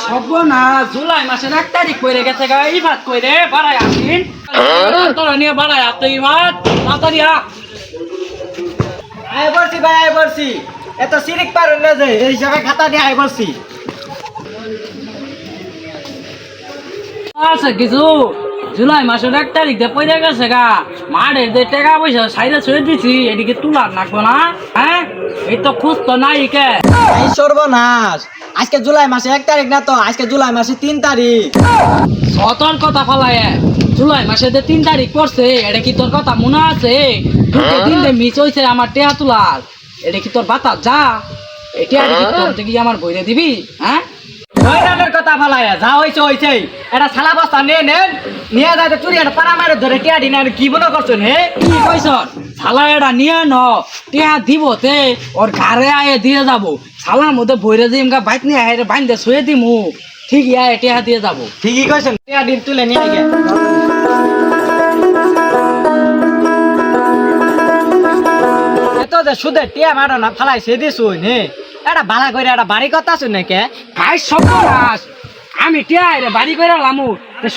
সর্বনা জুলাই মাসের 1 তারিখ কইরে গেছে গা ইবাদ কইরে বাড়াই আসিন তোরা নিয়ে বাড়াই আতে ইবাদ তাড়াতাড়ি আয় বলছি ভাই আয় বলছি এত সিরিক পারুন না যে এই হিসাবে খাতা দিয়ে আয় বলছি আচ্ছা কিছু জুলাই মাসের 1 তারিখ দিয়ে পড়ে গেছে গা মাঠের যে টাকা পয়সা সাইডে ছুঁয়ে দিছি এদিকে তুলার লাগবো না হ্যাঁ এই তো খুঁজ তো নাই কে এই সর্বনাশ আজকে জুলাই মাসে 1 তারিখ না তো আজকে জুলাই মাসে 3 তারিখ তোর কথা ফলায় জুলাই মাসে যে 3 তারিখ পড়ছে এটা কি তোর কথা মনে আছে দুটো দিন মিস হয়েছে আমার টেহা তুলার এটা কি তোর বাতা যা এটা কি আমার বইরে দিবি হ্যাঁ ওইটার কথা ফলায় যা হইছে হইছে এটা ছালা বস্তা নিয়ে যাইতে চুরি একটা পাড়া মারে ধরে টিয়া দিন আর কি মনে করছেন হে কি কইছ শালা এটা নিয়ে ন টেহা দিব তে ওর ঘরে আয়ে দিয়ে যাবো শালার মধ্যে বইরে দিম গা বাইক নিয়ে আয়ে বাইন্দে শুয়ে দিমু ঠিক আয়ে টেহা দিয়ে যাবো ঠিকই কইছেন টিয়া দিন তুলে নিয়ে গে এত যে সুদে টিয়া মারো না ফালাইছে দিছুন হে এটা ভাড়া করে একটা বাড়ি কথা শুনে কে ভাই সর্বনাশ আমি টেহা রে বাড়ি করে লামু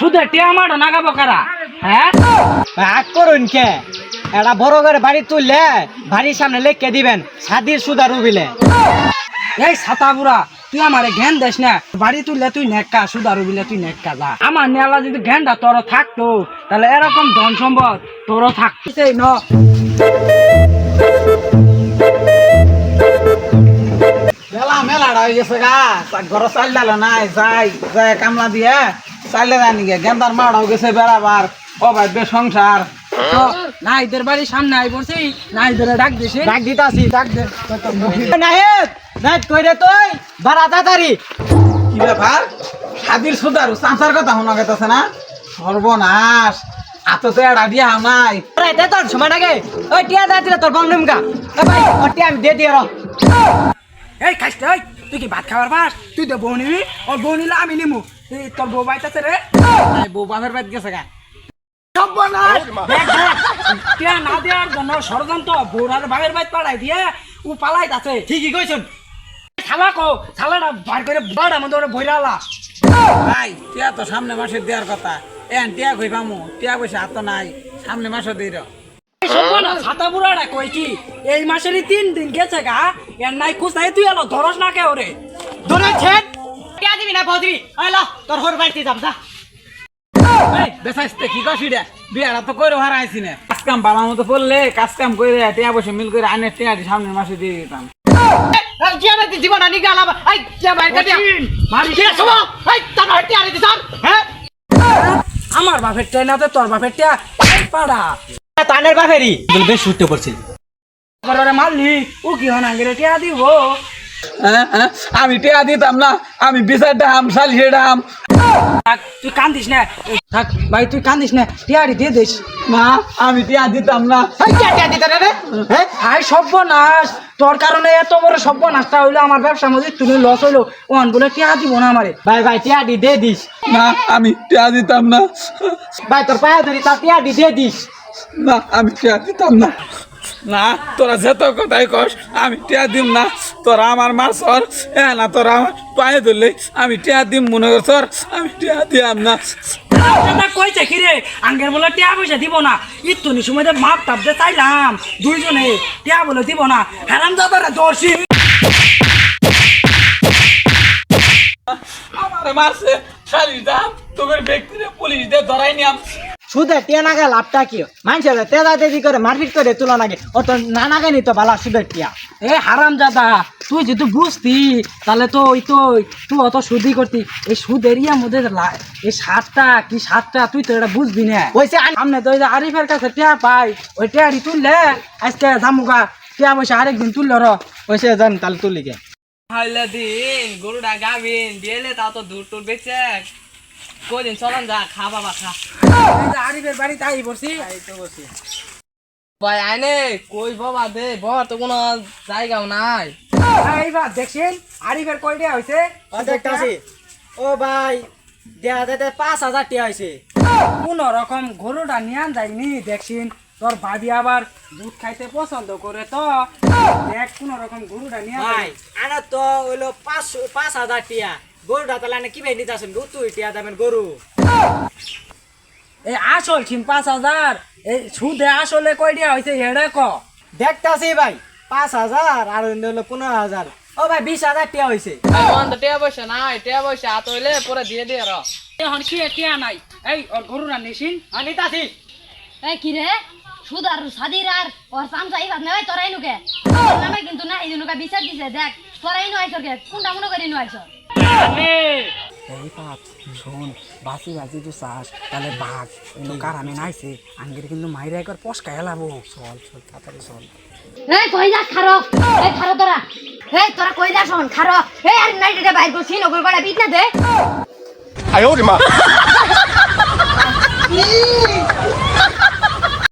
শুধু টেহা মারো নাগাবো কারা হ্যাঁ রাগ করুন কে এটা বড় করে বাড়ি তুললে বাড়ির সামনে লেখকে দিবেন সাদির সুদা রুবিলে এই ছাতা বুড়া তুই আমারে জ্ঞান দেস না বাড়ি তুললে তুই নেকা সুদারু বিলে তুই নেকা যা আমার নেলা যদি জ্ঞানটা তোর থাকতো তাহলে এরকম ধন সম্পদ তোরও থাকতো সেই ন মেলাটা হয়ে গেছে গা ঘর চাল ডালো নাই যাই যাই কামলা দিয়ে চাইলে জানি গে গেন্দার মারাও গেছে বেড়াবার অভাব্য সংসার নাইদের বাড়ির সামনে আই পড়ছি নাইদের ডাক দিছি ডাক দিতাছি ডাক দে নাহিদ নাইদ কইরে তুই বাড়া তাড়াতাড়ি কি ব্যাপার সাদির সুদারু চাঁচার কথা শোনা গেছে না সর্বনাশ আতো তো এড়া দিয়া নাই আরে দে তোর সময় লাগে ওই টিয়া দা দিলে তোর বন্ধুম কা এ ভাই ওর টিয়া আমি দিয়ে দিয়ে র এই খাইতে ওই তুই কি ভাত খাবার পাস তুই তো বউ নিবি ওর বউ নিলে আমি নিমু তোর বউ বাইতাছে রে বউ বাপের বাড়ি গেছে গা সর্বনাশ দেখ দেখ কে না দেওয়ার জন্য ষড়যন্ত্র বউরার ভাগের বাইত পাড়াই দিয়ে ও পালাই আছে ঠিকই কইছুন শালা কো শালাটা বার করে বাড়ার মধ্যে ওরা বইরালা ভাই টিয়া তো সামনে মাসে দেওয়ার কথা এন টিয়া কই পামু টিয়া পয়সা হাত নাই সামনে মাসে দিই ছাতা বুড়াটা কই কি এই মাসেরই 3 দিন গেছে গা এর নাই খুশ নাই তুই এলো ধরস না কে ওরে ধরে ছেদ টিয়া দিবি না বউ দিবি আই ল তোর হর বাড়িতে যাম যা বেসাইতে কি কছি রে বিয়ারা তো কইরো হারাইছি না কাজ কাম বাবা মতো পড়লে কাজ কাম কইরে টিয়া পয়সা মিল করে আনে টিয়া সামনে মাসে দিয়ে দিতাম টিয়া না জীবন আনি গালা আই টিয়া বাইর কা টিয়া মারি টিয়া শুভ আই তার টিয়া আনি দিছান হ্যাঁ আমার বাপের ট্রেনাতে তোর বাপের টিয়া পাড়া তানের বাপেরই বলবে শুটতে পড়ছিল করে মারলি ও কি হন আগে টিয়া দিব আমি টিয়া দিতাম না আমি বিচার ডাম সালিশে ডাম থাক তুই কান্দিস না থাক ভাই তুই কান্দিস না টিয়ারি দিয়ে দিস না আমি টিয়া দিতাম না আই টিয়া দিতে রে হ্যাঁ আই সর্বনাশ তোর কারণে এত বড় সর্বনাশটা হইলো আমার ব্যবসার মধ্যে তুমি লস হইলো ওয়ান বলে টিয়া দিব না আমারে ভাই ভাই টিয়া দি দে দিস না আমি টিয়া দিতাম না ভাই তোর পায়ে ধরি তার টিয়া দি দে দিস না আমি টিয়া দিতাম না না তোরা যত কথাই কস আমি টিয়া দিম না তোরা আমার মাছর না তোরা আমার পায়ে ধরলে আমি টিয়া দিম মনে করছর আমি টিয়া দিয়াম না কইছে কি রে আঙ্গের বলে টিয়া পয়সা দিব না ইতুনি সময় মাপ টাপতে চাইলাম দুইজনে টিয়া বলে দিব না হারাম দাদারে দর্শি আমার মাছে সালিশ দাম তোদের ব্যক্তিরে পুলিশ দিয়ে ধরাই নিয়াম সুদে টিয়া নাগে লাভটা কি মানুষের তেজা তেজি করে মারপিট করে তুলা নাগে ও তো না নাগে নি তো বালা সুদের টিয়া এ হারাম দাদা তুই যদি বুঝতি তাহলে তো ওই তো তুই অত সুদি করতি এই সুদ এরিয়ার মধ্যে এই সাতটা তুই তো এটা বুঝবি না ওইসে সামনে তো ওই যে আরিফের কাছে টিয়া পাই ওই টিয়ারি তুললে আজকে জামুকা টিয়া পয়সা আরেকদিন তুলল ওইসে জান তাহলে তুলি গে হাইলা দিন গরুটা গাবিন দিয়েলে তা তো দূর টুর বেচে কদিন চলন যা খা বাবা খা আরিফের বাড়িতে আই পড়ছি ভাই আইনে কই বাবা দে বর তো কোনো জায়গাও নাই এইবার দেখছেন আরিফের কয় টাকা হয়েছে দেখতাছি ও ভাই দেয়া যেতে 5,000 টিয়া হয়েছে কোন রকম গরুটা নিয়ে যায়নি দেখছেন তোর ভাবি আবার দুধ খাইতে পছন্দ করে তো দেখ কোন রকম গরুটা নিয়ে ভাই আনা তো হইলো 5,000 টিয়া গরুটা তাহলে না কি ভাই নিতে আসেন গরু তুই টিয়া দেবেন গরু এই আসল ছিন 5,000 এই সুদে আসলে কই দিয়া হইছে হেডে ক দেখতাছি ভাই 5,000 আর হলো 15,000 ও ভাই 20,000 টিয়া হইছে এখন তো টিয়া পয়সা নাই টিয়া পয়সা হাত হইলে পরে দিয়ে দিয়ে র এখন কি টিয়া নাই এই ওর গরু না নিছিন নিতাছি এই কি রে সুদার সাদির আর ওর সামসা ইবাদ নাই তোরাই নুকে নামে কিন্তু না এই নুকা বিচার দিছে দেখ তোরাই নু আইছর কে কোনটা মনে করি নু আইছর এই পাপ শোন বাসি বাসি তো চাস তাহলে বাঘ এলো কারামে নাইছে আঙ্গের কিন্তু মাইরা একবার পস্কা এলাবো চল চল তাড়াতাড়ি চল এই কই যা খারো এই খারো তোরা এই তোরা কই যা শোন খারো এই আর নাইটে বাইর করছি নগর গড়া বিট না দে 哎呦我的妈！